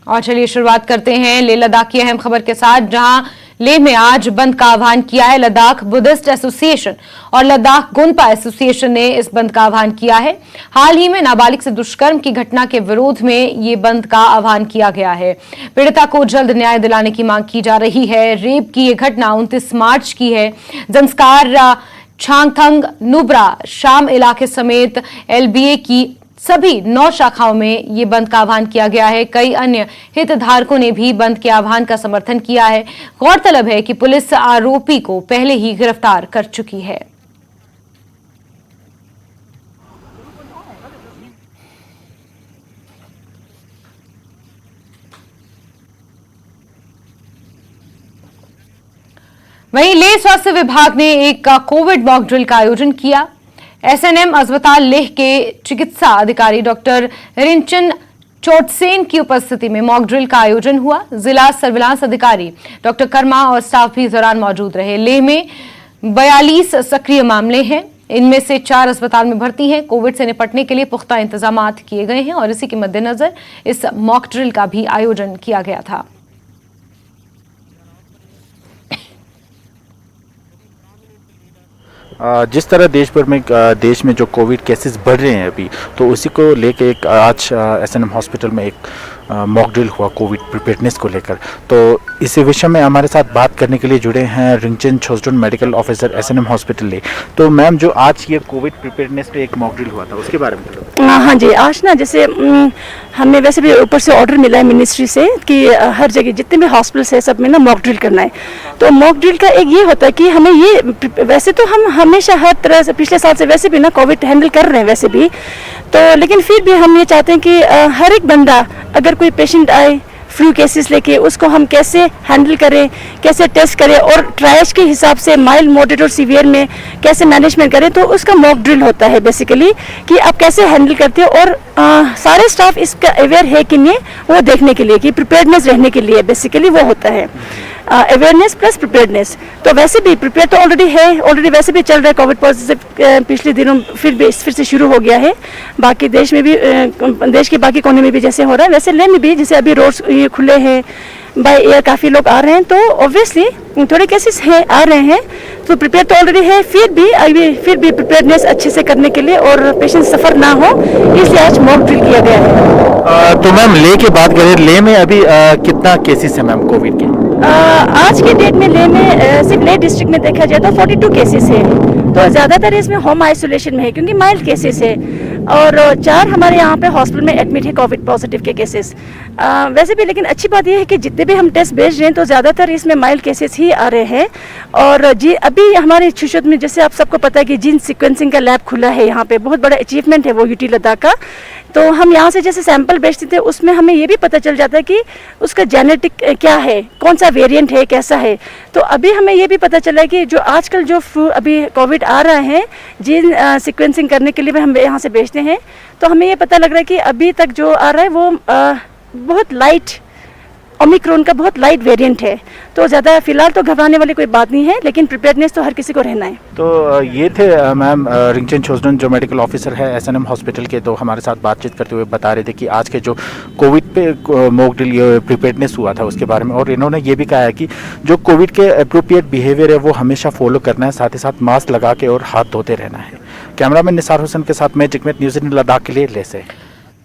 और चलिए शुरुआत करते हैं लेह लद्दाख की अहम खबर के साथ, जहां लेह में आज बंद का आह्वान किया है। लद्दाख बुद्धिस्ट एसोसिएशन और लद्दाख गोनपा एसोसिएशन ने इस बंद का आह्वान किया है। हाल ही में नाबालिग से दुष्कर्म की घटना के विरोध में ये बंद का आह्वान किया गया है। पीड़िता को जल्द न्याय दिलाने की मांग की जा रही है। रेप की ये घटना 29 मार्च की है। संस्कार छांगथंग, नुब्रा, शाम इलाके समेत एलबीए की सभी 9 शाखाओं में ये बंद का आह्वान किया गया है। कई अन्य हितधारकों ने भी बंद के आह्वान का समर्थन किया है। गौरतलब है कि पुलिस आरोपी को पहले ही गिरफ्तार कर चुकी है। वहीं लेह स्वास्थ्य विभाग ने एक कोविड मॉक ड्रिल का आयोजन किया। एसएनएम अस्पताल लेह के चिकित्सा अधिकारी डॉक्टर रिंचन चोटसेन की उपस्थिति में मॉक ड्रिल का आयोजन हुआ। जिला सर्विलांस अधिकारी डॉक्टर कर्मा और स्टाफ भी इस दौरान मौजूद रहे। लेह में 42 सक्रिय मामले हैं, इनमें से 4 अस्पताल में भर्ती हैं। कोविड से निपटने के लिए पुख्ता इंतजाम किए गए हैं और इसी के मद्देनजर इस मॉक ड्रिल का भी आयोजन किया गया था। जिस तरह देश में जो कोविड केसेस बढ़ रहे हैं अभी, तो उसी को लेके एक आज एसएनएम हॉस्पिटल में एक मॉक ड्रिल हुआ कोविड प्रिपेयर्डनेस को लेकर। तो इस विषय में हमारे साथ बात करने के लिए जुड़े हैं Rinchen Chosten medical officer SNM hospital Leh. तो मैम, जो आज ये कोविड प्रिपेयर्डनेस पे एक मॉक ड्रिल हुआ था, उसके बारे में बताओ। हाँ जी, आज ना जैसे हमें वैसे भी ऊपर से ऑर्डर मिला है मिनिस्ट्री से कि हर जगह जितने भी हॉस्पिटल्स है सब में ना मॉक ड्रिल करना है। तो मॉक ड्रिल का एक ये होता है कि हमें ये, वैसे तो हम हमेशा हर तरह से पिछले साल से वैसे भी ना कोविड हैंडल कर रहे हैं वैसे भी, तो लेकिन फिर भी हम ये चाहते हैं कि हर एक बंदा, अगर कोई पेशेंट आए फ्लू केसेस लेके, उसको हम कैसे हैंडल करें, कैसे टेस्ट करें और ट्रायज के हिसाब से माइल्ड, मॉडरेट और सीवियर में कैसे मैनेजमेंट करें, तो उसका मॉक ड्रिल होता है बेसिकली कि आप कैसे हैंडल करते हो। और सारे स्टाफ इसका अवेयर है कि नहीं, वो देखने के लिए कि प्रिपेयर्डनेस रहने के लिए बेसिकली वो होता है अवेयरनेस प्लस प्रिपेयर्डनेस। तो वैसे भी प्रिपेयर तो ऑलरेडी है, ऑलरेडी वैसे भी चल रहा है कोविड पॉजिटिव पिछले दिनों फिर से शुरू हो गया है। बाकी देश में भी, देश के बाकी कोने में भी जैसे हो रहा है वैसे लेह में भी, जैसे अभी रोड्स खुले हैं, बाय एयर काफ़ी लोग आ रहे हैं, तो ऑब्वियसली थोड़े केसेस हैं आ रहे हैं, तो प्रिपेयर तो ऑलरेडी है। फिर भी प्रिपेयर्डनेस अच्छे से करने के लिए और पेशेंट सफ़र ना हो, इसलिए आज मॉक ड्रिल किया गया है। तो मैम, लेह की बात करें, लेह में अभी कितना केसेस है मैम कोविड के? आज के डेट में लेह में सिर्फ लेह डिस्ट्रिक्ट में देखा जाए तो 42 केसेस है। तो ज़्यादातर इसमें होम आइसोलेशन में है क्योंकि माइल्ड केसेस है, और 4 हमारे यहाँ पे हॉस्पिटल में एडमिट है कोविड पॉजिटिव के केसेस। वैसे भी लेकिन अच्छी बात यह है कि जितने भी हम टेस्ट भेज रहे हैं तो ज़्यादातर इसमें माइल्ड केसेस ही आ रहे हैं। और जी अभी हमारे छुशत में, जैसे आप सबको पता है कि जीन सीक्वेंसिंग का लैब खुला है यहाँ पे, बहुत बड़ा अचीवमेंट है वो यूटी लद्दाख का। तो हम यहाँ से जैसे सैंपल भेजते थे, उसमें हमें ये भी पता चल जाता है कि उसका जेनेटिक क्या है, कौन सा वेरिएंट है, कैसा है। तो अभी हमें ये भी पता चला है कि जो आजकल जो अभी कोविड आ रहा है, जीन सीक्वेंसिंग करने के लिए भी हम यहाँ से भेजते हैं, तो हमें ये पता लग रहा है कि अभी तक जो आ रहा है वो बहुत लाइट, ओमिक्रॉन का बहुत लाइट वेरिएंट है। तो ज़्यादा फिलहाल तो घबराने वाली कोई बात नहीं है, लेकिन प्रिपेयर्डनेस तो हर किसी को रहना है। तो ये थे मैम रिंचन छोस्टन जो मेडिकल ऑफिसर है एसएनएम हॉस्पिटल के, तो हमारे साथ बातचीत करते हुए बता रहे थे कि आज के जो कोविड पे मॉक ड्रिल प्रिपेयर्डनेस हुआ था उसके बारे में। और इन्होंने ये भी कहा है कि जो कोविड के अप्रोप्रिएट बिहेवियर है वो हमेशा फॉलो करना है, साथ ही साथ मास्क लगा के और हाथ धोते रहना है। कैमरामैन निसार हुसैन के साथ मैं जिकमेत, न्यूज़ 18 लद्दाख के लिए लेह से।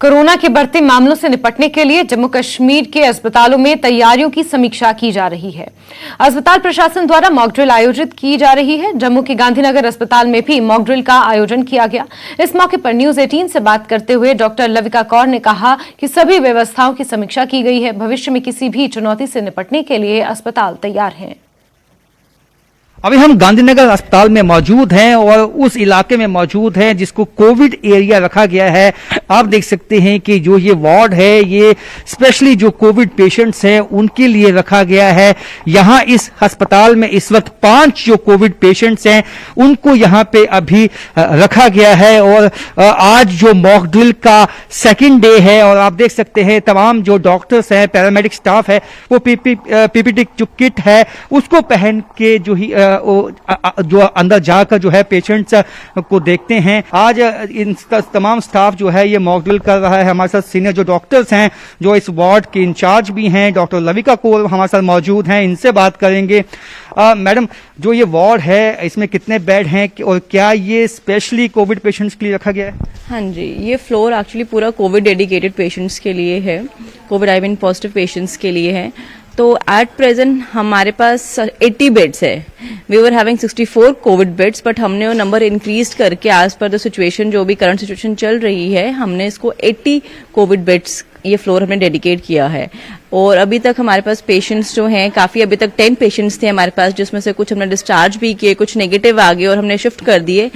कोरोना के बढ़ते मामलों से निपटने के लिए जम्मू कश्मीर के अस्पतालों में तैयारियों की समीक्षा की जा रही है। अस्पताल प्रशासन द्वारा मॉक ड्रिल आयोजित की जा रही है। जम्मू के गांधीनगर अस्पताल में भी मॉक ड्रिल का आयोजन किया गया। इस मौके पर न्यूज़ 18 से बात करते हुए डॉक्टर लविका कौर ने कहा कि सभी व्यवस्थाओं की समीक्षा की गई है। भविष्य में किसी भी चुनौती से निपटने के लिए अस्पताल तैयार हैं। अभी हम गांधीनगर अस्पताल में मौजूद हैं और उस इलाके में मौजूद हैं जिसको कोविड एरिया रखा गया है। आप देख सकते हैं कि जो ये वार्ड है ये स्पेशली जो कोविड पेशेंट्स हैं उनके लिए रखा गया है। यहाँ इस अस्पताल में इस वक्त 5 जो कोविड पेशेंट्स हैं उनको यहाँ पे अभी रखा गया है। और आज जो मॉक ड्रिल का सेकेंड डे है और आप देख सकते हैं तमाम जो डॉक्टर्स हैं, पैरामेडिक स्टाफ है, वो पीपीटी जो किट है उसको पहन के जो ही जो अंदर जाकर जो है पेशेंट्स को देखते हैं। आज इन तमाम स्टाफ जो है ये मॉक ड्रिल कर रहा है। हमारे साथ सीनियर जो डॉक्टर्स हैं, जो इस वार्ड के इंचार्ज भी हैं, डॉक्टर लविका कौर हमारे साथ मौजूद हैं, इनसे बात करेंगे। मैडम, जो ये वार्ड है इसमें कितने बेड हैं और क्या ये स्पेशली कोविड पेशेंट्स के लिए रखा गया है? हाँ जी, ये फ्लोर एक्चुअली पूरा कोविड डेडिकेटेड पेशेंट्स के लिए है, covid I mean positive patients के लिए है। तो एट प्रेजेंट हमारे पास 80 बेड्स है। We were having 64 covid beds, but हमने वो नंबर इंक्रीज करके एज पर द सिचुएशन, जो भी करंट सिचुएशन चल रही है, हमने इसको 80 कोविड बेड्स ये फ्लोर हमने डेडिकेट किया है। और अभी तक हमारे पास पेशेंट्स जो हैं काफ़ी, अभी तक 10 पेशेंट्स थे हमारे पास, जिसमें से कुछ हमने डिस्चार्ज भी किए, कुछ नेगेटिव आ गए और हमने शिफ्ट कर दिए।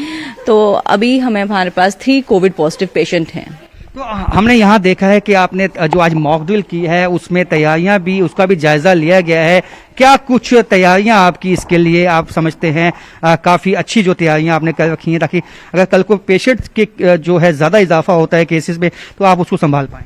तो अभी हमारे पास 3 कोविड पॉजिटिव पेशेंट हैं। तो हमने यहाँ देखा है कि आपने जो आज मॉक ड्रिल की है उसमें तैयारियां भी, उसका भी जायजा लिया गया है। क्या कुछ तैयारियां आपकी इसके लिए आप समझते हैं काफी अच्छी जो तैयारियां आपने कर रखी हैं, ताकि अगर कल को पेशेंट के जो है ज्यादा इजाफा होता है केसेस में तो आप उसको संभाल पाएं?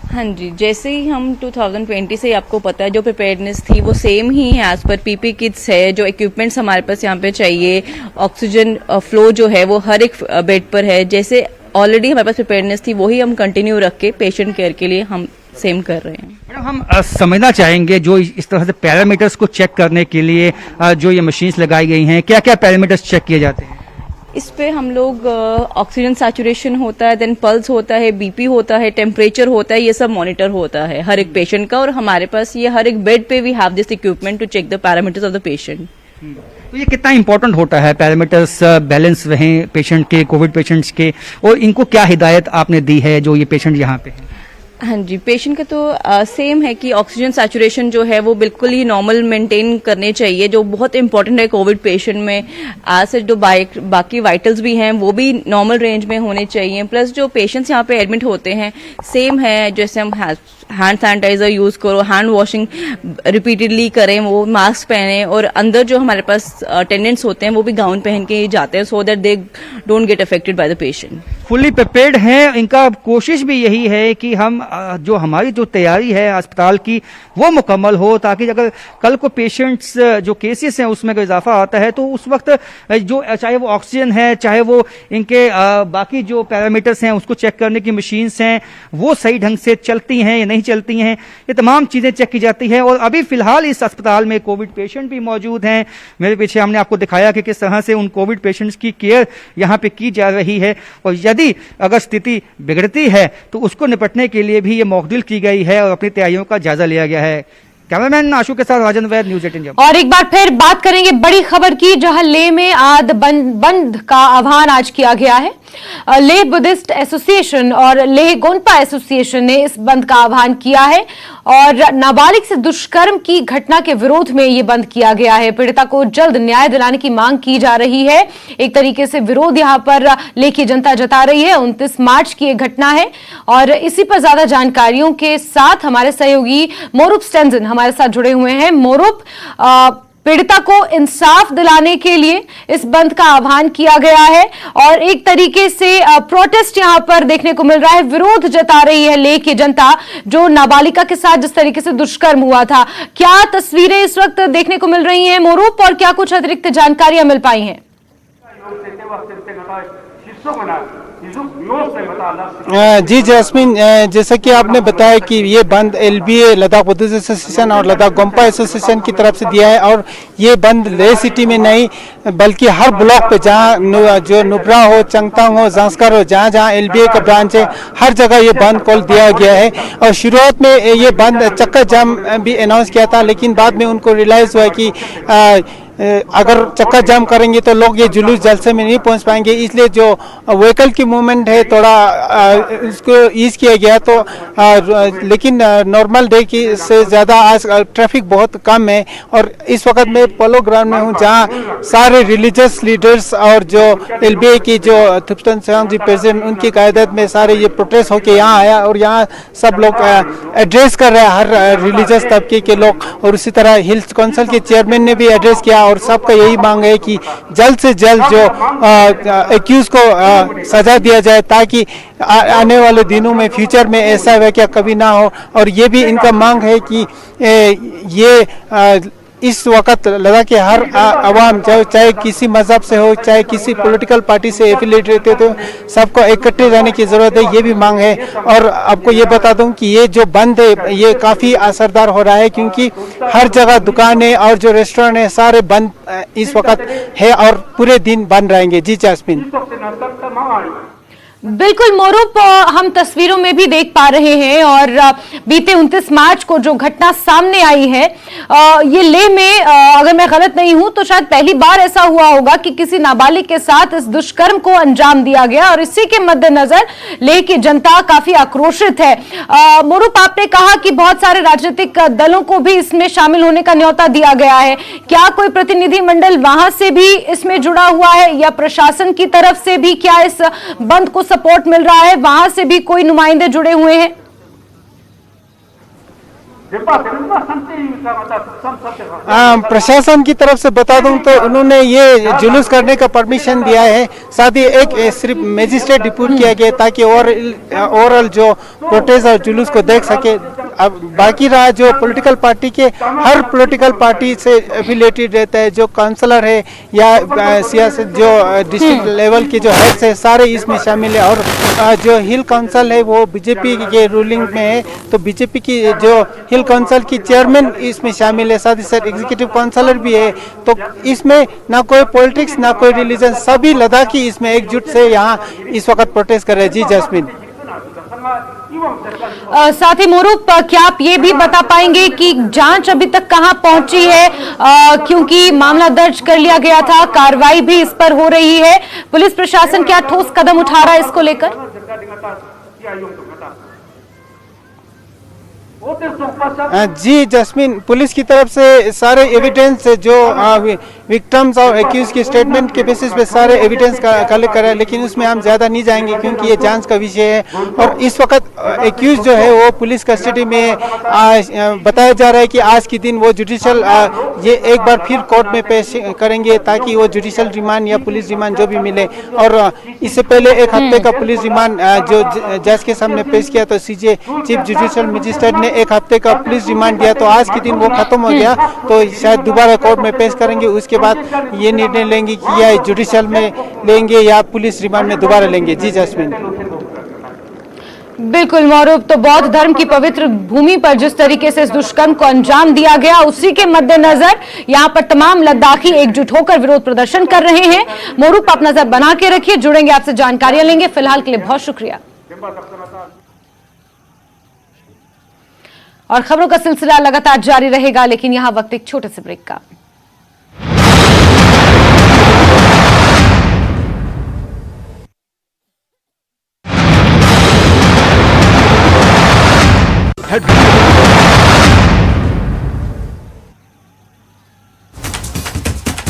हाँ जी, जैसे ही हम 2020 से आपको पता है जो प्रिपेयर्डनेस थी वो सेम ही है। एज पर पीपी किट्स है, जो इक्विपमेंट्स हमारे पास यहाँ पे चाहिए, ऑक्सीजन फ्लो जो है वो हर एक बेड पर है। जैसे ऑलरेडी हमारे पास प्रिपेयर्डनेस थी वही हम कंटिन्यू रख के पेशेंट केयर के लिए हम सेम कर रहे हैं। मैडम, हम समझना चाहेंगे जो इस तरह से पैरामीटर्स को चेक करने के लिए जो ये मशीन्स लगाई गई हैं, क्या क्या पैरामीटर्स चेक किए जाते हैं? इस पे हम लोग ऑक्सीजन सैचुरेशन होता है, देन पल्स होता है, बीपी होता है, टेम्परेचर होता है, ये सब मॉनिटर होता है हर एक पेशेंट का। और हमारे पास ये हर एक बेड पे we have this equipment to check the parameters of the patient. तो ये कितना इंपॉर्टेंट होता है पैरामीटर्स बैलेंस रहें पेशेंट के, कोविड पेशेंट्स के, और इनको क्या हिदायत आपने दी है जो ये पेशेंट यहाँ पे हैं? हाँ जी, पेशेंट का तो सेम है कि ऑक्सीजन सैचुरेशन जो है वो बिल्कुल ही नॉर्मल मेंटेन करने चाहिए, जो बहुत इंपॉर्टेंट है कोविड पेशेंट में। आज से जो बाकी वाइटल्स भी हैं वो भी नॉर्मल रेंज में होने चाहिए। प्लस जो पेशेंट्स यहाँ पे एडमिट होते हैं सेम है, जैसे हम हैंड सैनिटाइजर यूज करो, हैंड वॉशिंग रिपीटेडली करें, वो मास्क पहने, और अंदर जो हमारे पास अटेंडेंट्स होते हैं वो भी गाउन पहन के जाते हैं, so that they don't get affected by the patient. Fully prepared हैं, इनका कोशिश भी यही है कि हम जो हमारी जो तैयारी है अस्पताल की वो मुकम्मल हो, ताकि अगर कल को पेशेंट्स जो केसेस हैं उसमें कोई इजाफा आता है तो उस वक्त जो चाहे वो ऑक्सीजन है, चाहे वो इनके बाकी जो पैरामीटर्स हैं उसको चेक करने की मशीन्स हैं वो सही ढंग से चलती हैं या नहीं चलती हैं, ये तमाम चीजें चेक की जाती है। और अभी फिलहाल इस अस्पताल में कोविड पेशेंट भी मौजूद हैं। मेरे पीछे हमने आपको दिखाया कि किस तरह से उन कोविड पेशेंट्स की केयर यहाँ पे की जा रही है, और यदि अगर स्थिति बिगड़ती है तो उसको निपटने के लिए भी ये मॉक ड्रिल की गई है और अपनी तैयारियों का जायजा लिया गया है। कैमरामैन आशु के साथ राजन वैद, न्यूज़ 18। और एक बार फिर बात करेंगे बड़ी खबर की, जहां लेह में आज बंद का आह्वान आज किया गया है। लेह बुद्धिस्ट एसोसिएशन और लेह गोनपा एसोसिएशन ने इस बंद का आह्वान किया है और नाबालिग से दुष्कर्म की घटना के विरोध में ये बंद किया गया है। पीड़िता को जल्द न्याय दिलाने की मांग की जा रही है। एक तरीके से विरोध यहां पर लेह की जनता जता रही है। 29 मार्च की एक घटना है और इसी पर ज्यादा जानकारियों के साथ हमारे सहयोगी मोरूप स्टेंजन हमारे साथ जुड़े हुए हैं। मोरूप, पीड़िता को इंसाफ दिलाने के लिए इस बंद का आह्वान किया गया है और एक तरीके से प्रोटेस्ट यहां पर देखने को मिल रहा है, विरोध जता रही है लेह की जनता जो नाबालिगा के साथ जिस तरीके से दुष्कर्म हुआ था। क्या तस्वीरें इस वक्त देखने को मिल रही हैं मोरूप, और क्या कुछ अतिरिक्त जानकारियां मिल पाई हैं? जी जैस्मिन, जैसा कि आपने बताया कि ये बंद LBA लद्दाख बुद्धिस्ट एसोसिएशन और लद्दाख गोनपा एसोसिएशन की तरफ से दिया है, और ये बंद लेह सिटी में नहीं बल्कि हर ब्लॉक पे जहाँ जो नुब्रा हो, चंगतांग हो, जांस्कर हो, जहाँ जहाँ LBA का ब्रांच है हर जगह ये बंद कॉल दिया गया है। और शुरुआत में ये बंद चक्का जाम भी अनाउंस किया था, लेकिन बाद में उनको रियलाइज हुआ कि अगर चक्का जाम करेंगे तो लोग ये जुलूस जलसे में नहीं पहुंच पाएंगे, इसलिए जो व्हीकल की मूवमेंट है थोड़ा इसको ईज किया गया। तो लेकिन नॉर्मल डे की से ज़्यादा आज ट्रैफिक बहुत कम है। और इस वक्त मैं पोलो ग्राउंड में हूँ जहाँ सारे रिलीजियस लीडर्स और जो LBA की जो थुप्तन सेवांग जी प्रेसिडेंट उनकी क़यादत में सारे ये प्रोटेस्ट होके यहाँ आया और यहाँ सब लोग एड्रेस कर रहे हैं, हर रिलीजियस तबके के लोग। और उसी तरह हिल्स काउंसिल के चेयरमैन ने भी एड्रेस किया और सबका यही मांग है कि जल्द से जल्द जो एक्यूज को सजा दिया जाए, ताकि आने वाले दिनों में फ्यूचर में ऐसा वाकया कभी ना हो। और ये भी इनका मांग है कि ये इस वक्त लद्दाख के हर आवाम चाहे किसी मजहब से हो, चाहे किसी पॉलिटिकल पार्टी से एफिलिएट रहते हो, तो सबको इकट्ठे रहने की ज़रूरत है, ये भी मांग है। और आपको ये बता दूं कि ये जो बंद है ये काफ़ी असरदार हो रहा है, क्योंकि हर जगह दुकानें और जो रेस्टोरेंट है सारे बंद इस वक्त है और पूरे दिन बंद रहेंगे। जी जैस्मिन। बिल्कुल मोरूप, हम तस्वीरों में भी देख पा रहे हैं और बीते 29 मार्च को जो घटना सामने आई है, ये लेह में अगर मैं गलत नहीं हूं तो शायद पहली बार ऐसा हुआ होगा कि किसी नाबालिग के साथ इस दुष्कर्म को अंजाम दिया गया और इसी के मद्देनजर लेह की जनता काफी आक्रोशित है। मोरूप, आपने कहा कि बहुत सारे राजनीतिक दलों को भी इसमें शामिल होने का न्योता दिया गया है, क्या कोई प्रतिनिधिमंडल वहां से भी इसमें जुड़ा हुआ है या प्रशासन की तरफ से भी क्या इस बंद को सपोर्ट मिल रहा है, वहां से भी कोई नुमाइंदे जुड़े हुए हैं? प्रशासन की तरफ से बता दूं तो उन्होंने ये जुलूस करने का परमिशन दिया है, साथ ही एक सिर्फ मजिस्ट्रेट डिप्यूट किया गया ताकि ओवरऑल जो प्रोटेस्ट और जुलूस को देख सके। अब बाकी रहा जो पॉलिटिकल पार्टी के, हर पॉलिटिकल पार्टी से एफिलिएटेड रहता है, जो काउंसलर है या सियासत जो डिस्ट्रिक्ट लेवल के जो हेड्स है सारे इसमें शामिल है। और जो हिल काउंसिल है वो बीजेपी के रूलिंग में है, तो बीजेपी की जो हिल काउंसिल की चेयरमैन इसमें शामिल है, साथ ही साथ एग्जीक्यूटिव काउंसलर भी है। तो इसमें ना कोई पॉलिटिक्स ना कोई रिलीजन, सभी लद्दाखी इसमें एकजुट से यहाँ इस वक्त प्रोटेस्ट कर रहे हैं। जी जैस्मिन। साथ ही मोरूप, क्या आप ये भी बता पाएंगे कि जांच अभी तक कहां पहुंची है? क्योंकि मामला दर्ज कर लिया गया था, कार्रवाई भी इस पर हो रही है, पुलिस प्रशासन क्या ठोस कदम उठा रहा है इसको लेकर? जी जस्मिन, पुलिस की तरफ से सारे एविडेंस जो विक्टिम्स और एक्यूज के स्टेटमेंट के बेसिस पे सारे एविडेंस कलेक्ट करा है, लेकिन उसमें हम ज़्यादा नहीं जाएंगे क्योंकि ये जांच का विषय है। और इस वक्त एक्यूज जो है वो पुलिस कस्टडी में बताया जा रहा है कि आज के दिन वो जुडिशल ये एक बार फिर कोर्ट में पेश करेंगे ताकि वो जुडिशल रिमांड या पुलिस रिमांड जो भी मिले। और इससे पहले एक हफ्ते का पुलिस रिमांड जो जज के सामने पेश किया, तो सीजे चीफ जुडिशल मजिस्ट्रेट ने एक हफ्ते का पुलिस रिमांड दिया, तो आज के दिन वो खत्म हो गया, तो शायद दोबारा कोर्ट में पेश करेंगे। उसके बाद ये निर्णय लेंगे कि या जुडिशल में लेंगे या पुलिस रिमांड में दोबारा लेंगे। जी जैस्मिन। बिल्कुल मौरूफ, तो बौद्ध धर्म की पवित्र भूमि पर जिस तरीके से इस दुष्कर्म को अंजाम दिया गया, उसी के मद्देनजर यहां पर तमाम लद्दाखी एकजुट होकर विरोध प्रदर्शन कर रहे हैं। मौरूफ, आप नजर बना के रखिए, जुड़ेंगे आपसे जानकारियां लेंगे। फिलहाल के लिए बहुत शुक्रिया। और खबरों का सिलसिला लगातार जारी रहेगा, लेकिन यहां वक्त एक छोटे से ब्रेक का।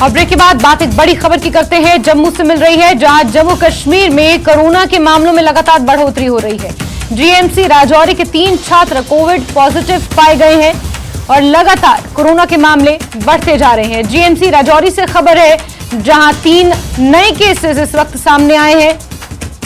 और ब्रेक के बाद बात एक बड़ी खबर की करते हैं, जम्मू से मिल रही है, जहां जम्मू कश्मीर में कोरोना के मामलों में लगातार बढ़ोतरी हो रही है। जीएमसी राजौरी के 3 छात्र कोविड पॉजिटिव पाए गए हैं और लगातार कोरोना के मामले बढ़ते जा रहे हैं। जीएमसी राजौरी से खबर है, जहां 3 नए केसेस इस वक्त सामने आए हैं।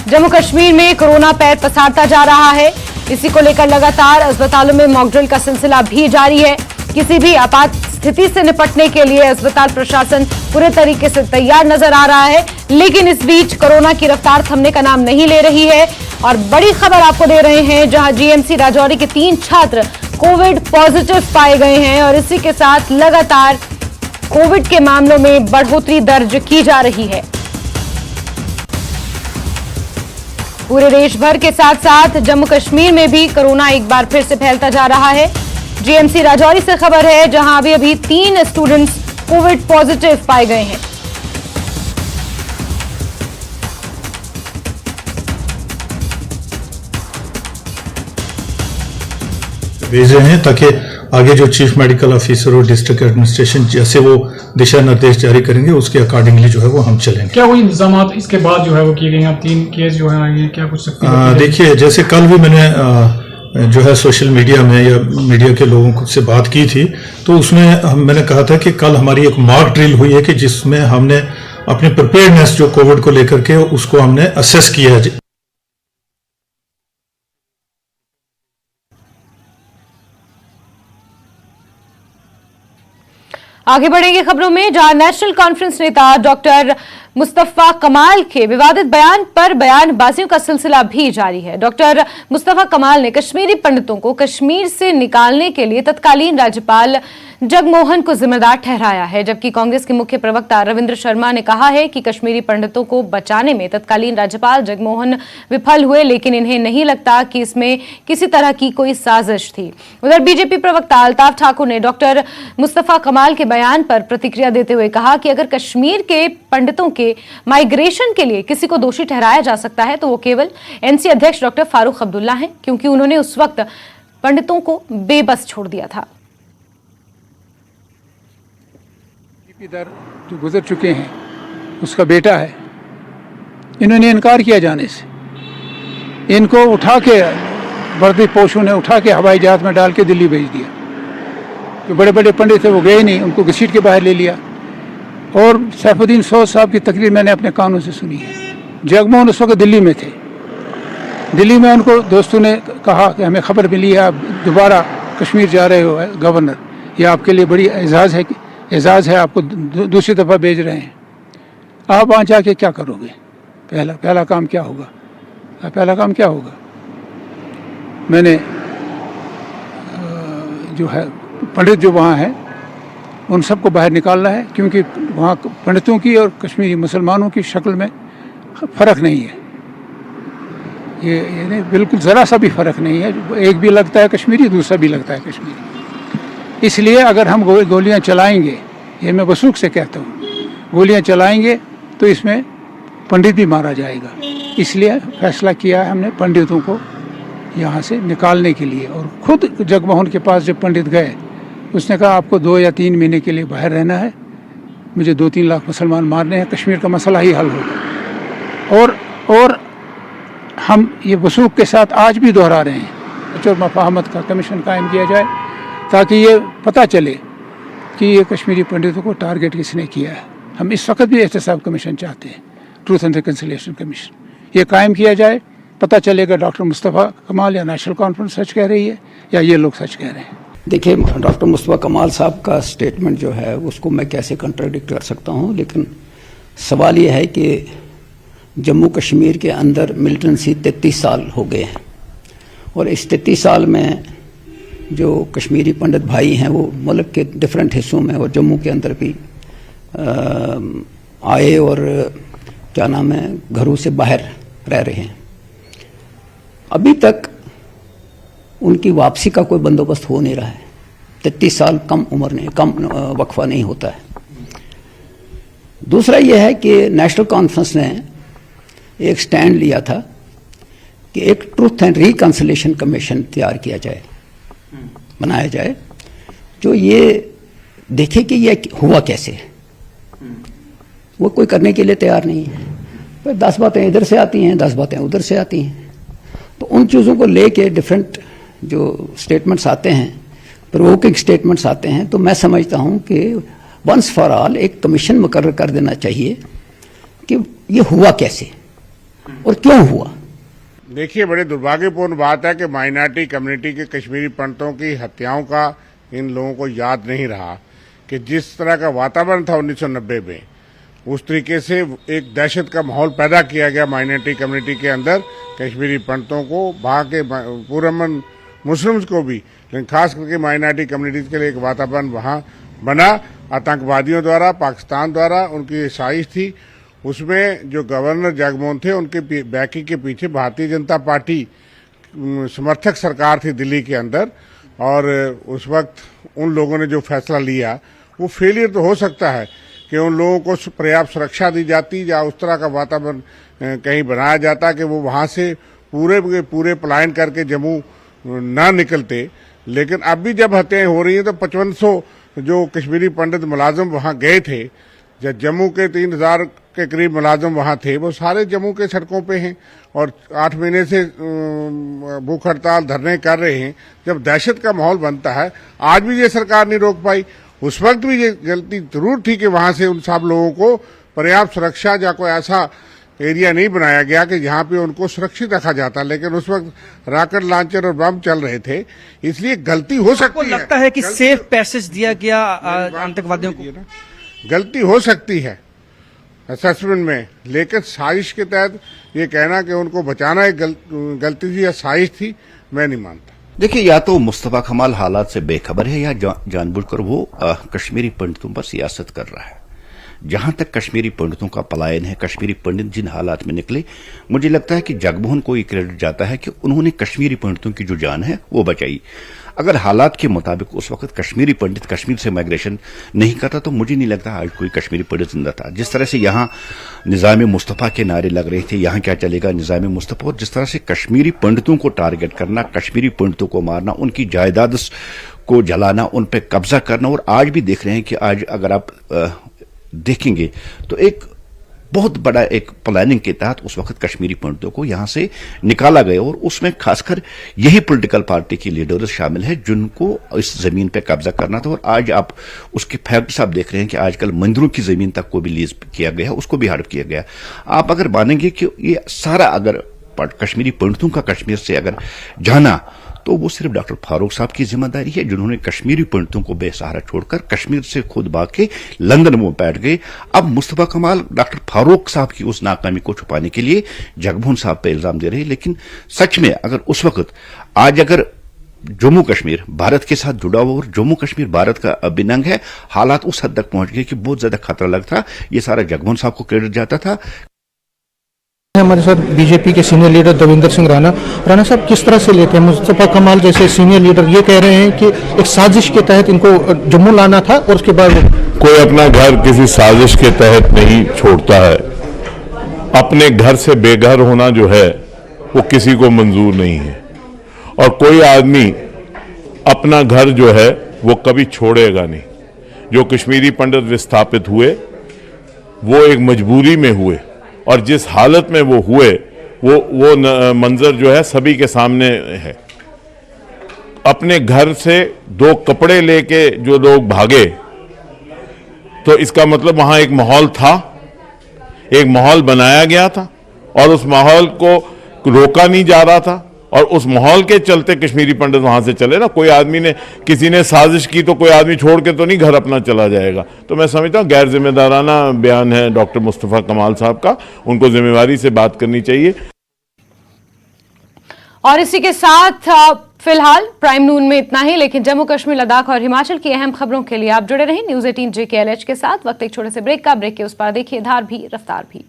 जम्मू कश्मीर में कोरोना पैर पसारता जा रहा है, इसी को लेकर लगातार अस्पतालों में मॉकड्रिल का सिलसिला भी जारी है। किसी भी आपात स्थिति से निपटने के लिए अस्पताल प्रशासन पूरे तरीके से तैयार नजर आ रहा है, लेकिन इस बीच कोरोना की रफ्तार थमने का नाम नहीं ले रही है। और बड़ी खबर आपको दे रहे हैं, जहां जीएमसी राजौरी के 3 छात्र कोविड पॉजिटिव पाए गए हैं और इसी के साथ लगातार कोविड के मामलों में बढ़ोतरी दर्ज की जा रही है। पूरे देश भर के साथ साथ जम्मू कश्मीर में भी कोरोना एक बार फिर से फैलता जा रहा है। जीएमसी राजौरी से खबर है, जहां अभी 3 स्टूडेंट्स कोविड पॉजिटिव पाए गए हैं। भेजे हैं ताकि आगे जो चीफ मेडिकल ऑफिसर और डिस्ट्रिक्ट एडमिनिस्ट्रेशन जैसे वो दिशा निर्देश जारी करेंगे उसके अकॉर्डिंगली जो है वो हम चलेंगे। क्या कोई इंतजाम इसके बाद जो है वो किए गए हैं? 3 केस जो है ये क्या कुछ सकते हैं? देखिए, जैसे कल भी मैंने जो है सोशल मीडिया में या मीडिया के लोगों से बात की थी, तो उसमें मैंने कहा था कि कल हमारी एक मॉक ड्रिल हुई है कि जिसमें हमने अपनी प्रिपेयर्डनेस जो कोविड को लेकर के उसको हमने असेस किया है। आगे बढ़ेंगे खबरों में, जहां नेशनल कॉन्फ्रेंस नेता डॉक्टर मुस्तफा कमाल के विवादित बयान पर बयानबाजियों का सिलसिला भी जारी है। डॉक्टर मुस्तफा कमाल ने कश्मीरी पंडितों को कश्मीर से निकालने के लिए तत्कालीन राज्यपाल जगमोहन को जिम्मेदार ठहराया है, जबकि कांग्रेस के मुख्य प्रवक्ता रविंद्र शर्मा ने कहा है कि कश्मीरी पंडितों को बचाने में तत्कालीन राज्यपाल जगमोहन विफल हुए, लेकिन इन्हें नहीं लगता कि इसमें किसी तरह की कोई साजिश थी। उधर बीजेपी प्रवक्ता अल्ताफ ठाकुर ने डॉक्टर मुस्तफा कमाल के बयान पर प्रतिक्रिया देते हुए कहा कि अगर कश्मीर के पंडितों के माइग्रेशन के लिए किसी को दोषी ठहराया जा सकता है तो वो केवल एनसी अध्यक्ष डॉक्टर फारूक अब्दुल्ला हैं, क्योंकि उन्होंने उस वक्त पंडितों को बेबस छोड़ दिया था। इधर जो गुजर चुके हैं उसका बेटा है, इन्होंने इनकार किया जाने से। इनको उठा के वर्दी पोशों ने उठा के हवाई जहाज में डाल के दिल्ली भेज दिया। जो बड़े बड़े पंडित थे वो गए नहीं, उनको घसीट के बाहर ले लिया। और सैफुद्दीन सोज साहब की तकरीर मैंने अपने कानों से सुनी है। जगमोहन उस वक्त दिल्ली में थे। दिल्ली में उनको दोस्तों ने कहा कि हमें खबर मिली है आप दोबारा कश्मीर जा रहे हो गवर्नर, ये आपके लिए बड़ी एजाज़ है, आपको दूसरी दफ़ा भेज रहे हैं। आप वहाँ जाके क्या करोगे? पहला काम क्या होगा? पहला काम क्या होगा? मैंने जो है पंडित जो वहाँ हैं उन सबको बाहर निकालना है, क्योंकि वहाँ पंडितों की और कश्मीरी मुसलमानों की शक्ल में फ़र्क नहीं है। ये नहीं, बिल्कुल ज़रा सा भी फ़र्क नहीं है। एक भी लगता है कश्मीरी, दूसरा भी लगता है कश्मीरी। इसलिए अगर हम गोलियां चलाएंगे, ये मैं वसूख से कहता हूँ, गोलियां चलाएंगे तो इसमें पंडित भी मारा जाएगा। इसलिए फैसला किया है हमने पंडितों को यहाँ से निकालने के लिए। और खुद जगमोहन के पास जब पंडित गए, उसने कहा आपको 2 या 3 महीने के लिए बाहर रहना है, मुझे 2-3 लाख मुसलमान मारने हैं, कश्मीर का मसला ही हल होगा। और हम ये वसूख के साथ आज भी दोहरा रहे हैं, जो मफाहमत का कमीशन कायम किया जाए ताकि ये पता चले कि ये कश्मीरी पंडितों को टारगेट किसने किया है। हम इस वक्त भी एहतसाब कमीशन चाहते हैं, ट्रूथ एंड रिकन्सिलिएशन कमीशन, ये कायम किया जाए। पता चलेगा डॉक्टर मुस्तफ़ा कमाल या नेशनल कॉन्फ्रेंस सच कह रही है या ये लोग सच कह रहे हैं। देखिए, डॉक्टर मुस्तफ़ा कमाल साहब का स्टेटमेंट जो है उसको मैं कैसे कंट्राडिक्ट कर सकता हूँ, लेकिन सवाल ये है कि जम्मू कश्मीर के अंदर मिलिटेंसी 33 साल हो गए हैं और इस 33 साल में जो कश्मीरी पंडित भाई हैं वो मुल्क के डिफरेंट हिस्सों में और जम्मू के अंदर भी आए और क्या नाम है घरों से बाहर रह रहे हैं। अभी तक उनकी वापसी का कोई बंदोबस्त हो नहीं रहा है। 33 साल कम उम्र नहीं, कम वक्फा नहीं होता है। दूसरा यह है कि नेशनल कॉन्फ्रेंस ने एक स्टैंड लिया था कि एक ट्रूथ एंड रिकन्सिलिएशन कमीशन तैयार किया जाए, बनाया जाए, जो ये देखे कि ये हुआ कैसे। वो कोई करने के लिए तैयार नहीं है। फिर 10 बातें इधर से आती हैं, 10 बातें उधर से आती हैं। तो उन चीज़ों को लेके डिफरेंट जो स्टेटमेंट्स आते हैं, प्रोवोकिंग स्टेटमेंट्स आते हैं, तो मैं समझता हूं कि वंस फॉर ऑल एक कमीशन मुकर्रर कर देना चाहिए कि ये हुआ कैसे और क्यों हुआ। देखिए, बड़े दुर्भाग्यपूर्ण बात है कि माइनॉरिटी कम्युनिटी के कश्मीरी पंडितों की हत्याओं का इन लोगों को याद नहीं रहा कि जिस तरह का वातावरण था 1990 में, उस तरीके से एक दहशत का माहौल पैदा किया गया माइनॉरिटी कम्युनिटी के अंदर। कश्मीरी पंडितों को, वहाँ के पूरे मुस्लिम्स को भी, लेकिन खास करके माइनॉरिटी कम्युनिटीज के लिए एक वातावरण वहाँ बना आतंकवादियों द्वारा, पाकिस्तान द्वारा। उनकी साजिश थी। उसमें जो गवर्नर जगमोहन थे, उनके बैकी के पीछे भारतीय जनता पार्टी समर्थक सरकार थी दिल्ली के अंदर। और उस वक्त उन लोगों ने जो फैसला लिया वो फेलियर तो हो सकता है कि उन लोगों को पर्याप्त सुरक्षा दी जाती या उस तरह का वातावरण कहीं बनाया जाता कि वो वहाँ से पूरे पलायन करके जम्मू ना निकलते। लेकिन अब भी जब हत्याएं हो रही हैं तो 5500 जो कश्मीरी पंडित मुलाजिम वहाँ गए थे, जब जम्मू के 3000 के करीब मुलाजिम वहाँ थे, वो सारे जम्मू के सड़कों पे हैं और 8 महीने से भूख हड़ताल धरने कर रहे हैं। जब दहशत का माहौल बनता है, आज भी ये सरकार नहीं रोक पाई। उस वक्त भी ये गलती जरूर थी कि वहाँ से उन सब लोगों को पर्याप्त सुरक्षा या कोई ऐसा एरिया नहीं बनाया गया कि जहां पे उनको सुरक्षित रखा जाता, लेकिन उस वक्त रॉकेट लॉन्चर और बम चल रहे थे, इसलिए गलती हो सकती है। लगता है कि सेफ पैसेज दिया गया आतंकवादियों को? गलती हो सकती है असेसमेंट में, लेकिन साजिश के तहत ये कहना कि उनको बचाना एक गलती थी या साजिश थी, मैं नहीं मानता। देखिए, या तो मुस्तफा कमाल हालात से बेखबर है या जानबूझकर वो कश्मीरी पंडितों पर सियासत कर रहा है। जहां तक कश्मीरी पंडितों का पलायन है, कश्मीरी पंडित जिन हालात में निकले, मुझे लगता है कि जगमोहन को ये क्रेडिट जाता है कि उन्होंने कश्मीरी पंडितों की जो जान है वो बचाई। अगर हालात के मुताबिक उस वक्त कश्मीरी पंडित कश्मीर से माइग्रेशन नहीं करता तो मुझे नहीं लगता आज कोई कश्मीरी पंडित जिंदा था। जिस तरह से यहाँ निज़ाम मुस्तफ़ा के नारे लग रहे थे, यहाँ क्या चलेगा निज़ाम मुस्तफ़ा, और जिस तरह से कश्मीरी पंडितों को टारगेट करना, कश्मीरी पंडितों को मारना, उनकी जायदाद को जलाना, उन पर कब्जा करना, और आज भी देख रहे हैं कि आज अगर आप देखेंगे तो एक बहुत बड़ा एक प्लानिंग के तहत उस वक्त कश्मीरी पंडितों को यहां से निकाला गया, और उसमें खासकर यही पॉलिटिकल पार्टी के लीडर्स शामिल हैं जिनको इस जमीन पे कब्जा करना था। और आज आप उसके फैक्ट्स आप देख रहे हैं कि आजकल मंदिरों की जमीन तक को भी लीज किया गया, उसको भी हड़प किया गया। आप अगर मानेंगे कि ये सारा अगर कश्मीरी पंडितों का कश्मीर से अगर जाना तो वो सिर्फ डॉक्टर फारूक साहब की जिम्मेदारी है, जिन्होंने कश्मीरी पंडितों को बेसहारा छोड़कर कश्मीर से खुद भाग के लंदन में बैठ गए। अब मुस्तफा कमाल डॉक्टर फारूक साहब की उस नाकामी को छुपाने के लिए जगमोहन साहब पे इल्जाम दे रहे हैं, लेकिन सच में अगर उस वक्त आज अगर जम्मू कश्मीर भारत के साथ जुड़ा हुआ और जम्मू कश्मीर भारत का अभिन्न अंग है, हालात उस हद तक पहुंच गए कि बहुत ज्यादा खतरा लगता, ये सारा जगमोहन साहब को क्रेडिट जाता था। हमारे साथ बीजेपी के सीनियर लीडर देवेंद्र सिंह राणा साहब किस तरह से लेते हैं? मुस्तफा कमाल जैसे सीनियर लीडर ये कह रहे हैं कि एक साजिश के तहत इनको जम्मू लाना था और उसके बाद कोई अपना घर किसी साजिश के तहत नहीं छोड़ता है। अपने घर से बेघर होना जो है वो किसी को मंजूर नहीं है, और कोई आदमी अपना घर जो है वो कभी छोड़ेगा नहीं। जो कश्मीरी पंडित विस्थापित हुए वो एक मजबूरी में हुए, और जिस हालत में वो हुए वो मंजर जो है सभी के सामने है। अपने घर से 2 कपड़े लेके जो लोग भागे, तो इसका मतलब वहां एक माहौल था, एक माहौल बनाया गया था, और उस माहौल को रोका नहीं जा रहा था, और उस माहौल के चलते कश्मीरी पंडित वहां से चले ना। कोई आदमी ने किसी ने साजिश की तो कोई आदमी छोड़ के तो नहीं घर अपना चला जाएगा। तो मैं समझता हूं गैर जिम्मेदाराना बयान है डॉक्टर मुस्तफा कमाल साहब का, उनको जिम्मेवारी से बात करनी चाहिए। और इसी के साथ फिलहाल प्राइम नून में इतना ही, लेकिन जम्मू कश्मीर, लद्दाख और हिमाचल की अहम खबरों के लिए आप जुड़े रहें न्यूज़ 18 JKLH के साथ। वक्त एक छोटे से ब्रेक का, ब्रेक के उस पार देखिए धार भी रफ्तार भी।